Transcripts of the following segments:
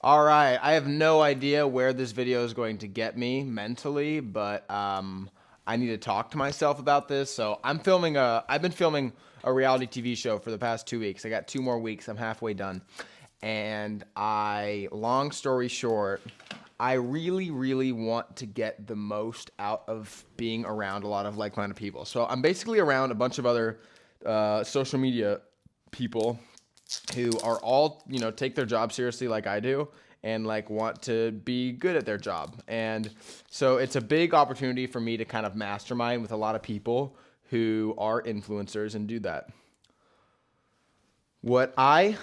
All right, I have no idea where this video is going to get me mentally, but I need to talk to myself about this. So I've been filming a reality TV show for the past 2 weeks. I got 2 more weeks. I'm halfway done, and long story short, I really, really want to get the most out of being around a lot of like-minded people. So I'm basically around a bunch of other social media people who are all, take their job seriously like I do and like want to be good at their job. And so it's a big opportunity for me to kind of mastermind with a lot of people who are influencers and do that. What I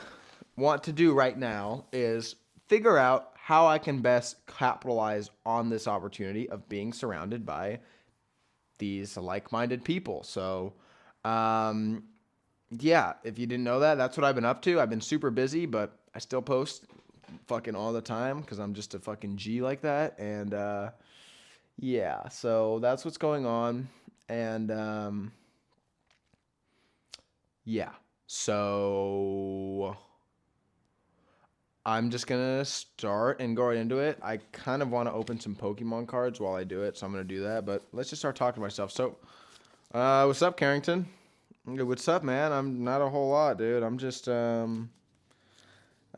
want to do right now is figure out how I can best capitalize on this opportunity of being surrounded by these like-minded people. So, um, yeah, if you didn't know that, that's what I've been up to. I've been super busy, but I still post fucking all the time because I'm just a fucking G like that. And yeah, so that's what's going on. And yeah, so I'm just gonna start and go right into it. I kind of want to open some Pokemon cards while I do it, so I'm gonna do that. But let's just start talking to myself. So, what's up, Carrington? What's up, man? I'm not a whole lot, dude. I'm just I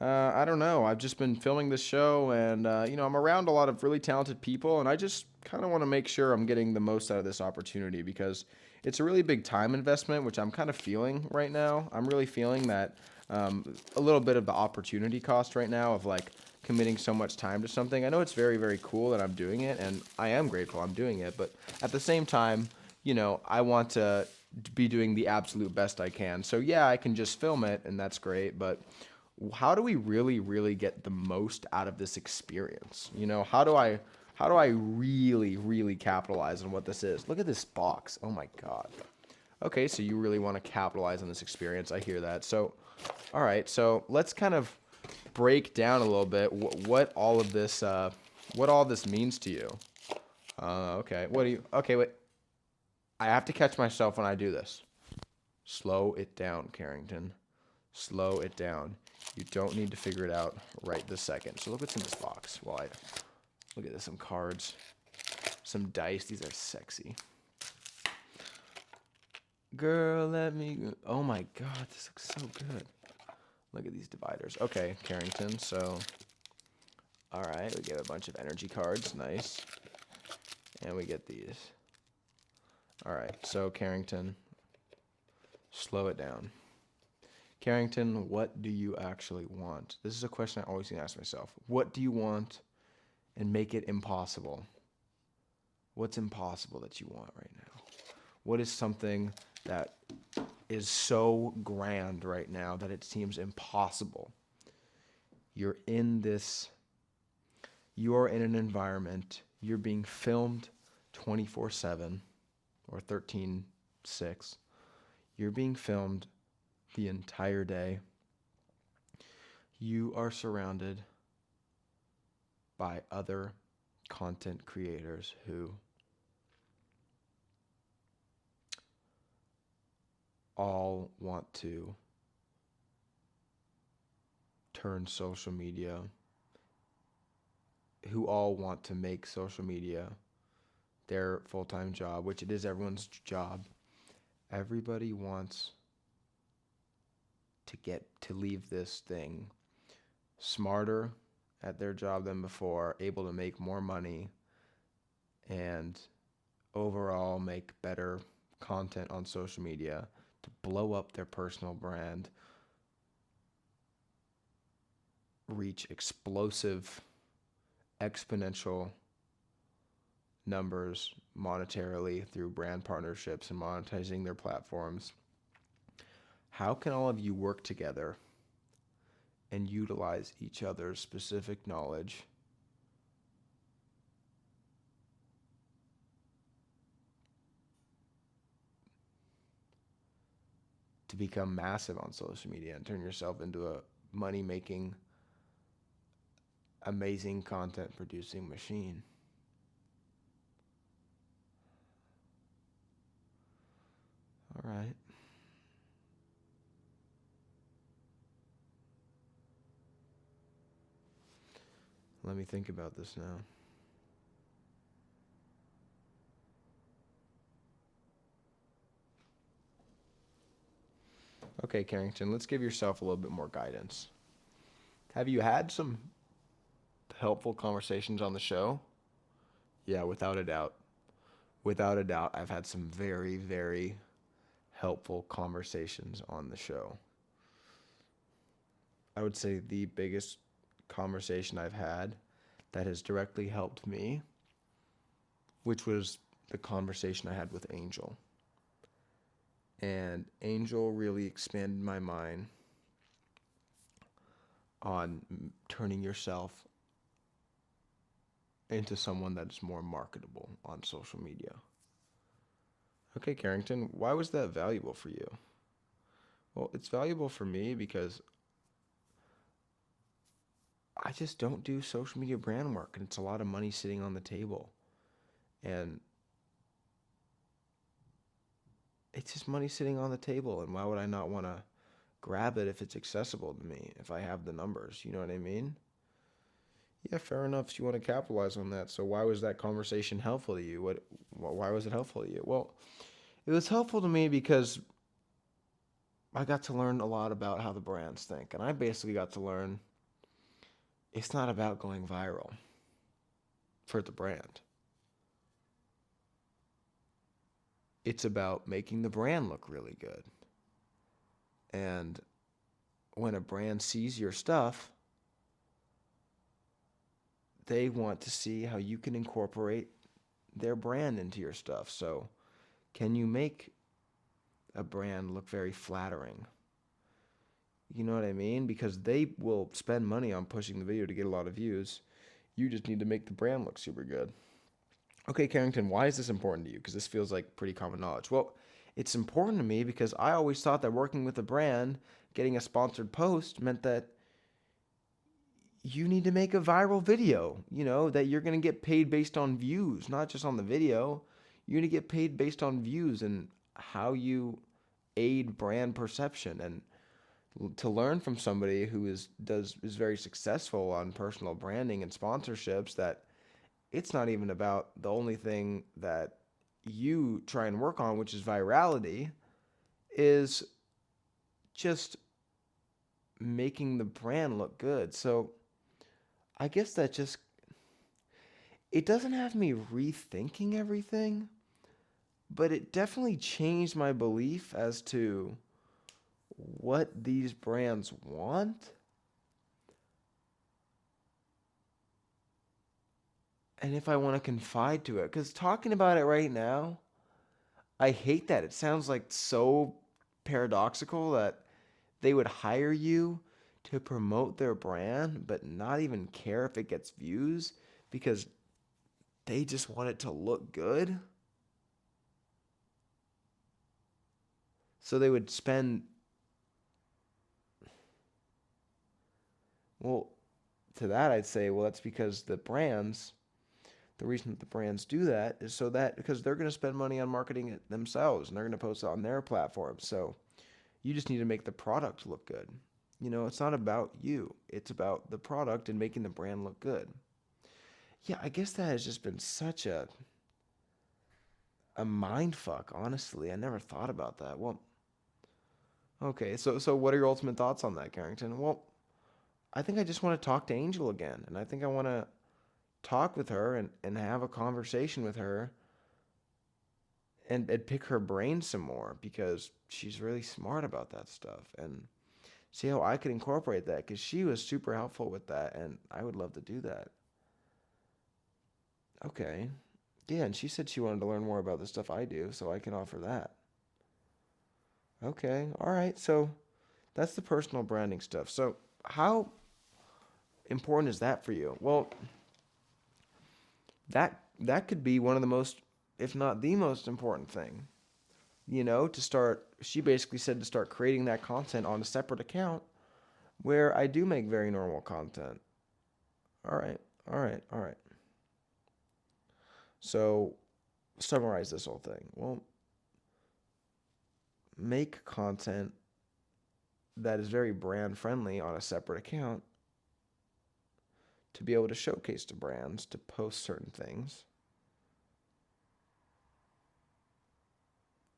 don't know. I've just been filming this show, and I'm around a lot of really talented people, and I just kind of want to make sure I'm getting the most out of this opportunity because it's a really big time investment, which I'm kind of feeling right now. I'm really feeling that a little bit of the opportunity cost right now of like committing so much time to something. I know it's very, very cool that I'm doing it, and I am grateful I'm doing it, but at the same time, I want to be doing the absolute best I can. So yeah, I can just film it, and that's great, but how do we really, really get the most out of this experience? How do I really, really capitalize on what this is? Look at this box. Oh my God. Okay, so you really want to capitalize on this experience. I hear that. So, all right. So let's kind of break down a little bit what all this means to you. Okay. What do you? Okay, wait. I have to catch myself when I do this. Slow it down, Carrington. Slow it down. You don't need to figure it out right this second. So look what's in this box. Look at this, some cards, some dice. These are sexy. Girl, let me. Oh my God, this looks so good. Look at these dividers. Okay, Carrington. So, all right, we get a bunch of energy cards. Nice. And we get these. All right, so Carrington, slow it down. Carrington, what do you actually want? This is a question I always ask myself. What do you want and make it impossible? What's impossible that you want right now? What is something that is so grand right now that it seems impossible? You're in this, you're in an environment, you're being filmed 24/7 or 13/6. You're being filmed the entire day. You are surrounded by other content creators who all want to turn social media, who all want to make social media their full-time job, which it is everyone's job. Everybody wants to leave this thing smarter at their job than before, able to make more money, and overall make better content on social media to blow up their personal brand, reach explosive, exponential numbers monetarily through brand partnerships and monetizing their platforms. How can all of you work together and utilize each other's specific knowledge to become massive on social media and turn yourself into a money making, amazing content producing machine? All right. Let me think about this now. Okay, Carrington, let's give yourself a little bit more guidance. Have you had some helpful conversations on the show? Yeah, without a doubt. Without a doubt, I've had some very, very helpful conversations on the show. I would say the biggest conversation I've had that has directly helped me, which was the conversation I had with Angel. And Angel really expanded my mind on turning yourself into someone that's more marketable on social media. Okay, Carrington, why was that valuable for you? Well, it's valuable for me because I just don't do social media brand work, and it's a lot of money sitting on the table. And it's just money sitting on the table, and why would I not want to grab it if it's accessible to me, if I have the numbers? You know what I mean? Yeah, fair enough. So you want to capitalize on that. So why was that conversation helpful to you? Why was it helpful to you? Well, it was helpful to me because I got to learn a lot about how the brands think, and I basically got to learn it's not about going viral for the brand. It's about making the brand look really good. And when a brand sees your stuff, they want to see how you can incorporate their brand into your stuff. So, can you make a brand look very flattering? You know what I mean? Because they will spend money on pushing the video to get a lot of views. You just need to make the brand look super good. Okay, Carrington, why is this important to you? Because this feels like pretty common knowledge. Well, it's important to me because I always thought that working with a brand, getting a sponsored post, meant that you need to make a viral video, that you're going to get paid based on views, not just on the video. You're going to get paid based on views and how you aid brand perception. And to learn from somebody who is very successful on personal branding and sponsorships, that it's not even about the only thing that you try and work on, which is virality, is just making the brand look good. So I guess that just, it doesn't have me rethinking everything, but it definitely changed my belief as to what these brands want and if I want to confide to it. Because talking about it right now, I hate that. It sounds like so paradoxical that they would hire you to promote their brand, but not even care if it gets views because they just want it to look good. So they would spend, well, to that I'd say, well, that's because the reason that the brands do that is so that because they're going to spend money on marketing it themselves and they're going to post it on their platforms. So you just need to make the product look good. It's not about you. It's about the product and making the brand look good. Yeah, I guess that has just been such a mind fuck, honestly. I never thought about that. Well, okay, so what are your ultimate thoughts on that, Carrington? Well, I think I just want to talk to Angel again, and I think I want to talk with her and have a conversation with her and pick her brain some more because she's really smart about that stuff and see how I could incorporate that because she was super helpful with that and I would love to do that. Okay. Yeah, and she said she wanted to learn more about the stuff I do, so I can offer that. Okay. All right. So that's the personal branding stuff. So how important is that for you? Well, that could be one of the most, if not the most important thing. To start, she basically said to start creating that content on a separate account where I do make very normal content. All right. All right. All right. So summarize this whole thing. Well, make content that is very brand friendly on a separate account to be able to showcase to brands, to post certain things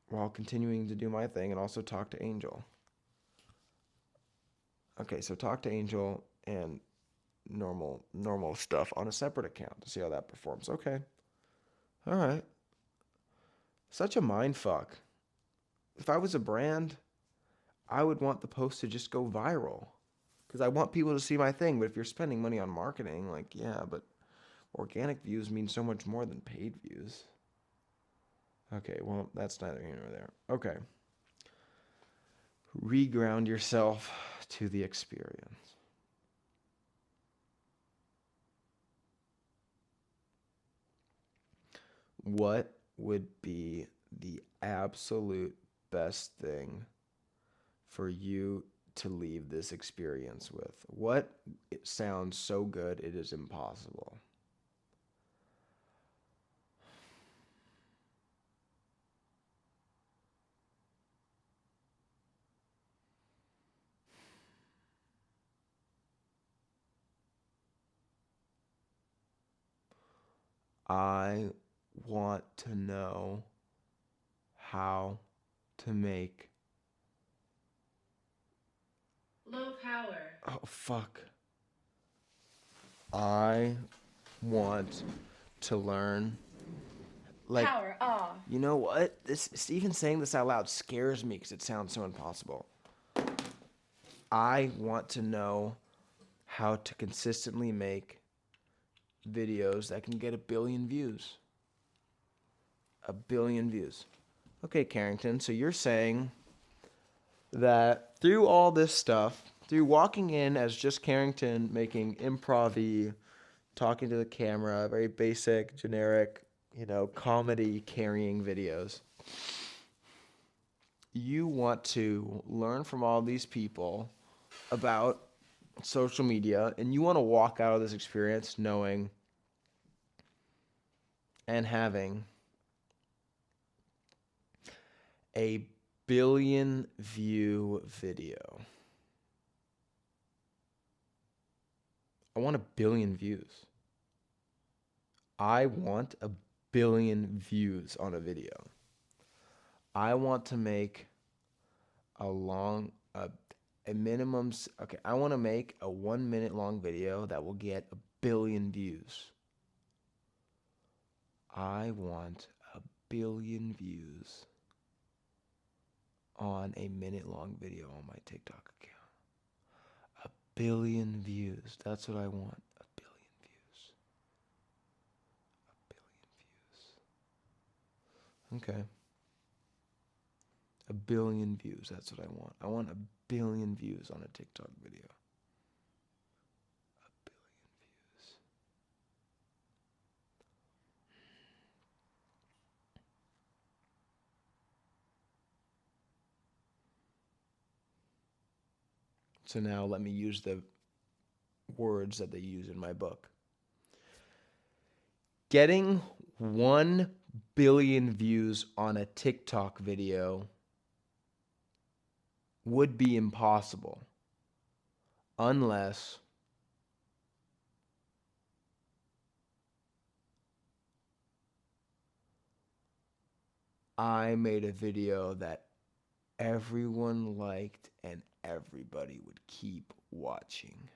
while continuing to do my thing and also talk to Angel. Okay, so talk to Angel and normal stuff on a separate account to see how that performs. Okay. All right. Such a mind fuck. If I was a brand, I would want the post to just go viral because I want people to see my thing. But if you're spending money on marketing, like, yeah, but organic views mean so much more than paid views. Okay, well, that's neither here nor there. Okay. Reground yourself to the experience. What would be the absolute best thing for you to leave this experience with? What it sounds so good it is impossible? I want to know how to make. Low power. Oh, fuck. I want to learn. Like, Power off. you know what? Even saying this out loud scares me because it sounds so impossible. I want to know how to consistently make videos that can get 1 billion views. 1 billion views. Okay, Carrington, so you're saying that through all this stuff, through walking in as just Carrington making improv-y, talking to the camera, very basic, generic, comedy carrying videos, you want to learn from all these people about social media, and you want to walk out of this experience knowing and having a 1 billion view video. I want 1 billion views. I want 1 billion views on a video. I want to make a minimum. Okay, I want to make a 1 minute long video that will get 1 billion views. I want 1 billion views on a minute long video on my TikTok account. 1 billion views. That's what I want. 1 billion views. 1 billion views. Okay. 1 billion views. That's what I want. I want 1 billion views on a TikTok video. 1 billion views. So now let me use the words that they use in my book. Getting 1 billion views on a TikTok video would be impossible unless I made a video that everyone liked and everybody would keep watching.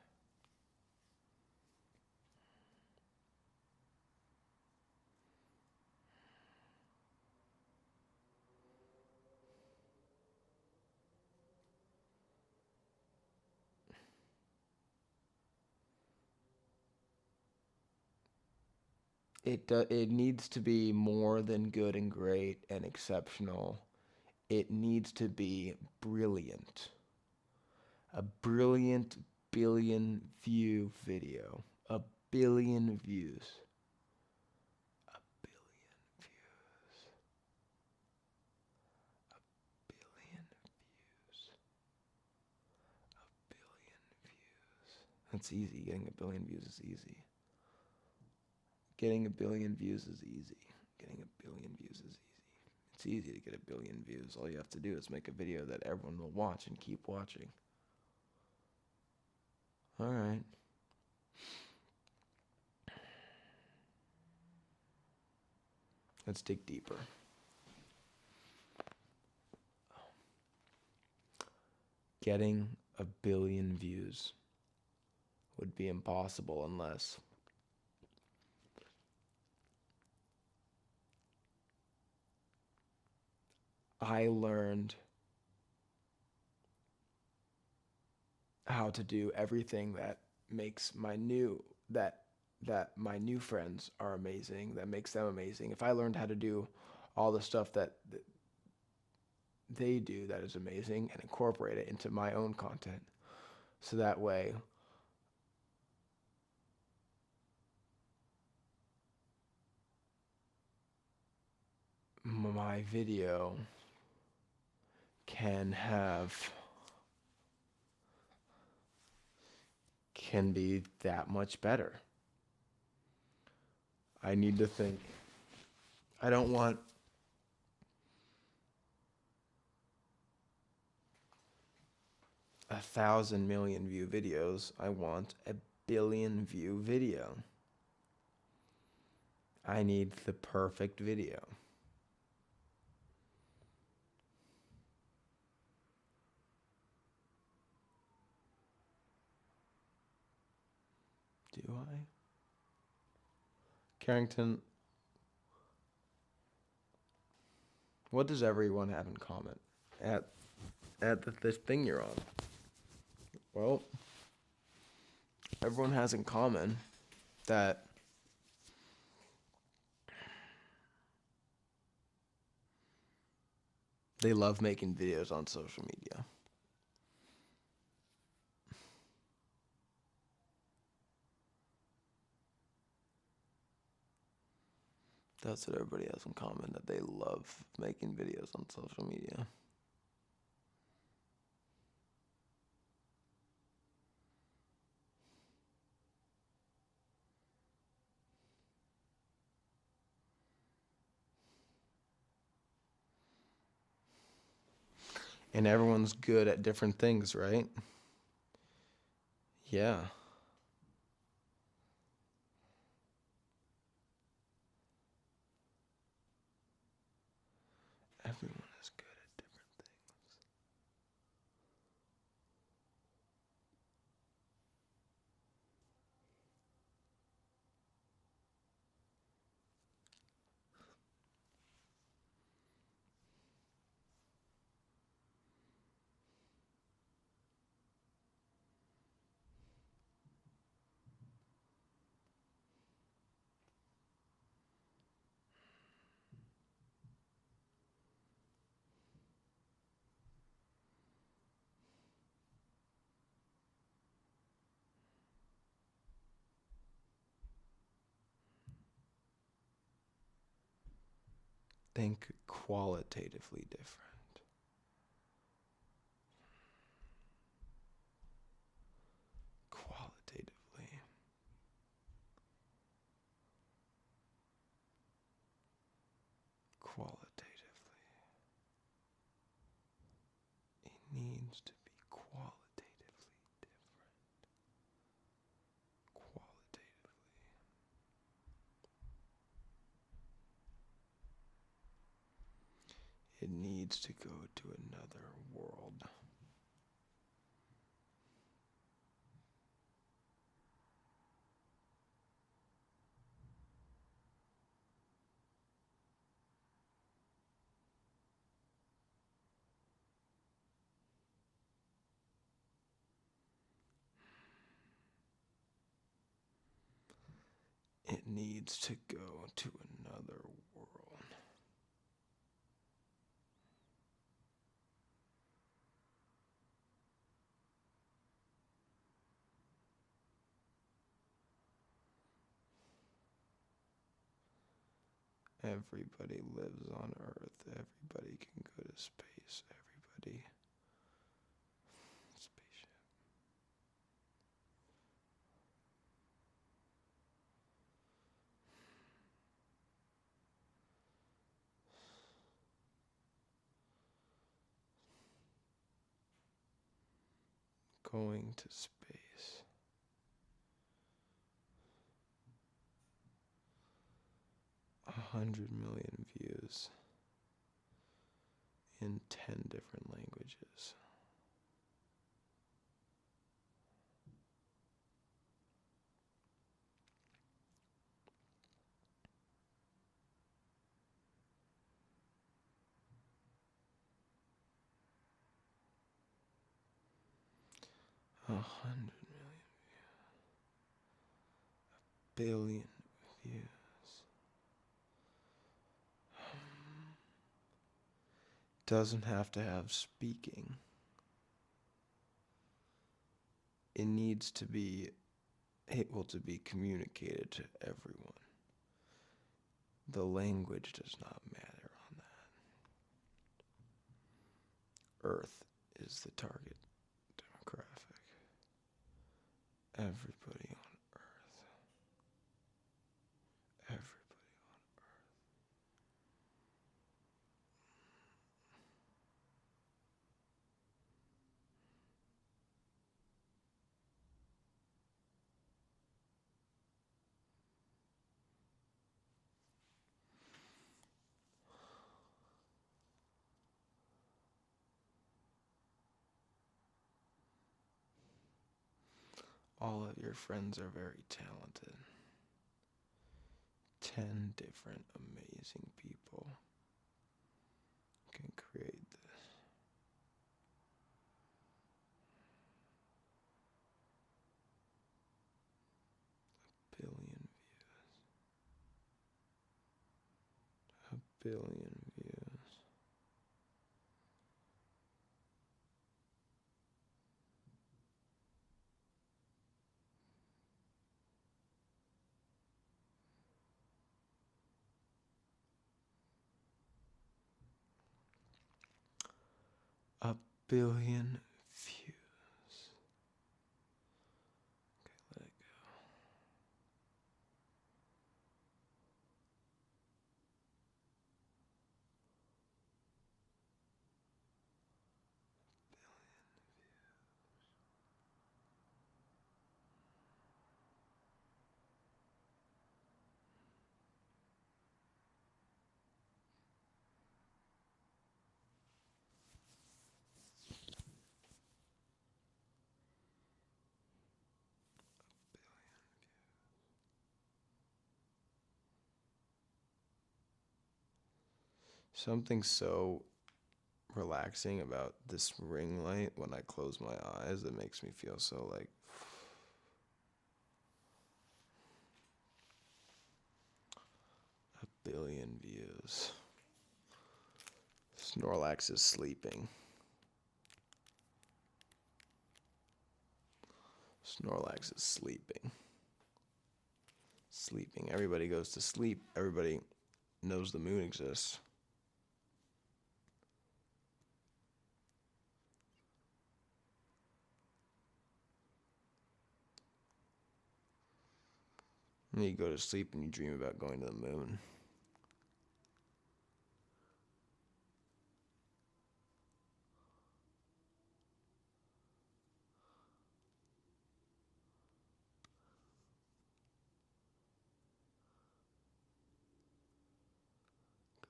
It needs to be more than good and great and exceptional. It needs to be brilliant. A brilliant 1 billion view video. 1 billion views. 1 billion views. 1 billion views. 1 billion views. That's easy. Getting 1 billion views is easy. Getting 1 billion views is easy. Getting 1 billion views is easy. It's easy to get 1 billion views. All you have to do is make a video that everyone will watch and keep watching. All right. Let's dig deeper. Getting 1 billion views would be impossible unless I learned how to do everything that makes my new my new friends are amazing, that makes them amazing. If I learned how to do all the stuff that they do that is amazing and incorporate it into my own content, so that way my video can be that much better. I need to think. I don't want a 1,000,000,000 view videos. I want 1 billion view video. I need the perfect video. Do I? Carrington, what does everyone have in common at this thing you're on? Well, everyone has in common that they love making videos on social media. That's what everybody has in common, that they love making videos on social media. And everyone's good at different things, right? Yeah. Everyone is good at different things. Think qualitatively different. Qualitatively. Qualitatively. It needs to be qualitatively different. Qualitatively. It needs to go to another world. It needs to go to another world. Everybody lives on Earth. Everybody can go to space. Everybody. Spaceship. Going to space. Oh, 100 million views in 10 different languages. A 100 million, a billion views. Doesn't have to have speaking. It needs to be able to be communicated to everyone. The language does not matter on that. Earth is the target demographic. Everybody on Earth. Everybody. All of your friends are very talented. 10 different amazing people can create this. A billion views. A billion views. Okay, let it go. Something so relaxing about this ring light when I close my eyes that makes me feel so like a billion views. Snorlax is sleeping. Snorlax is sleeping. Sleeping. Everybody goes to sleep. Everybody knows the moon exists. And you go to sleep and you dream about going to the moon.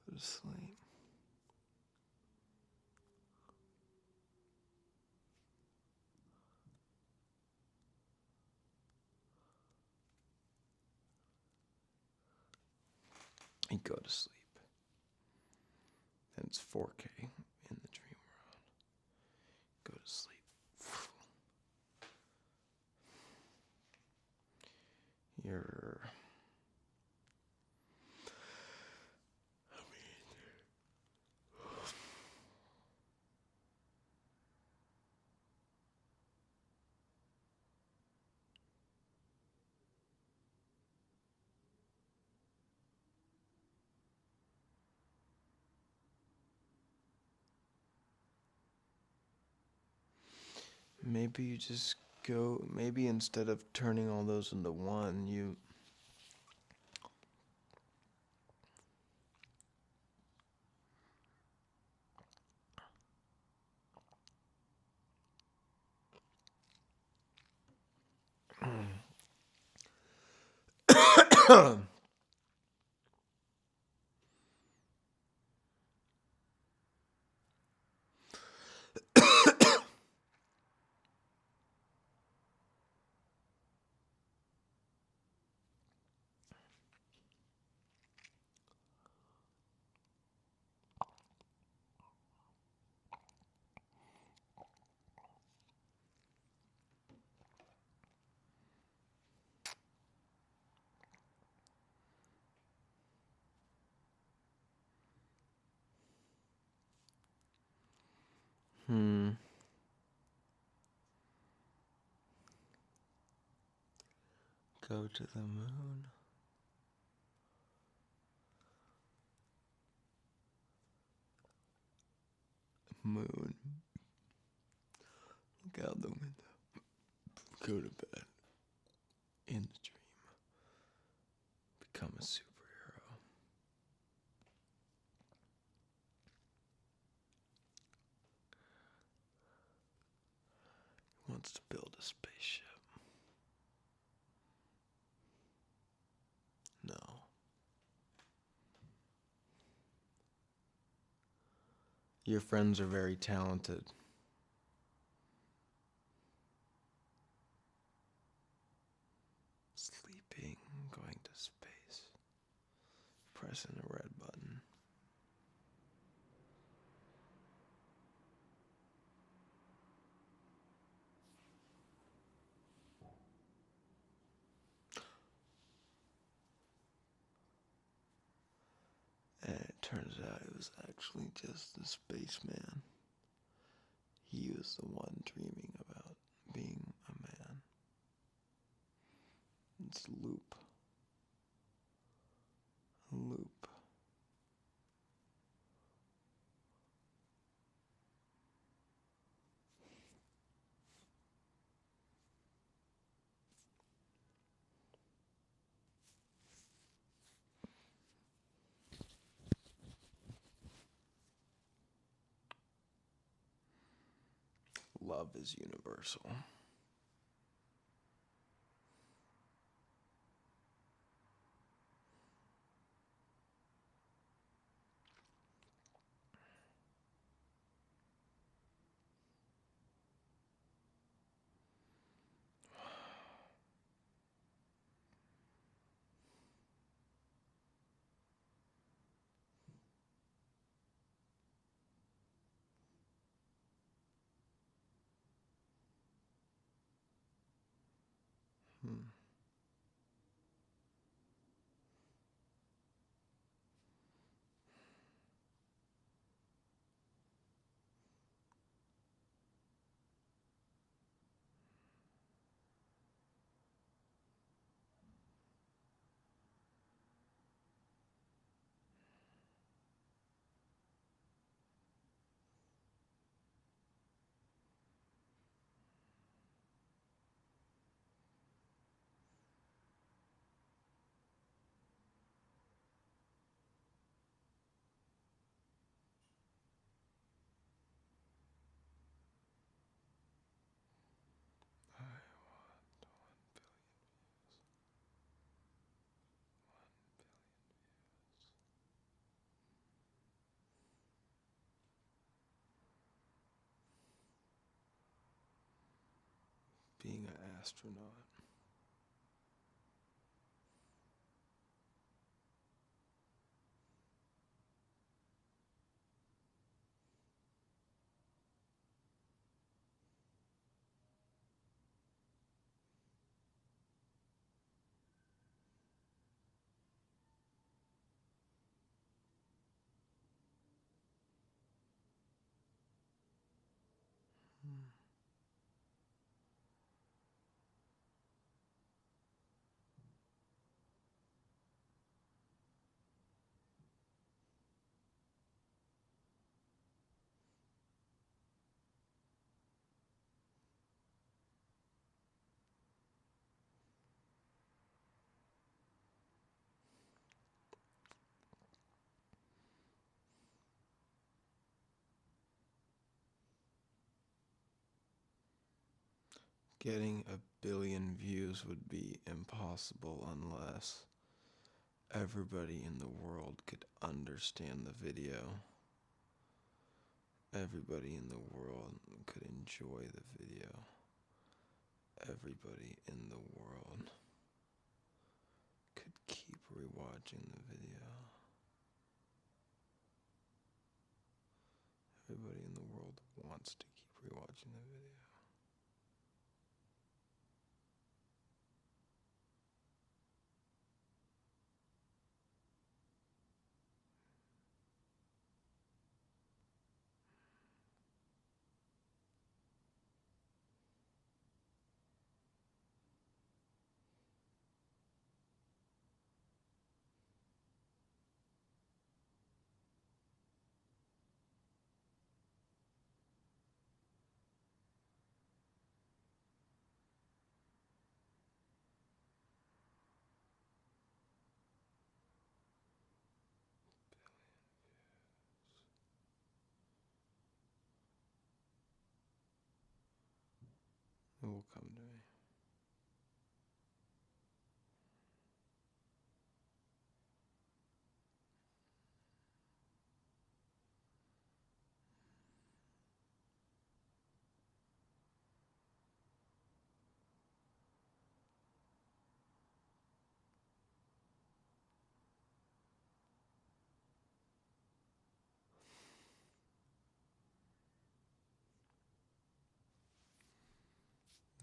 Go to sleep. And go to sleep. And it's 4K in the dream world. Go to sleep. You're maybe you just go, maybe instead of turning all those into one, you Hmm. Go to the moon. Moon. Look out the window. Go to bed. In the dream. Become a superhero. He wants to build a spaceship. No. Your friends are very talented. Sleeping, going to space. Pressing a red button. And it turns out it was actually just the spaceman. He was the one dreaming about being a man. It's loop. Loop. Love is universal. Hmm. Being an astronaut. Hmm. Getting a billion views would be impossible unless everybody in the world could understand the video. Everybody in the world could enjoy the video. Everybody in the world could keep rewatching the video. Everybody in the world wants to keep rewatching the video. It will come to me.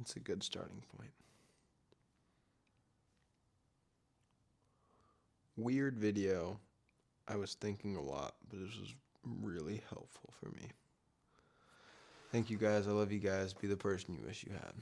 It's a good starting point. Weird video. I was thinking a lot, but this was really helpful for me. Thank you guys. I love you guys. Be the person you wish you had.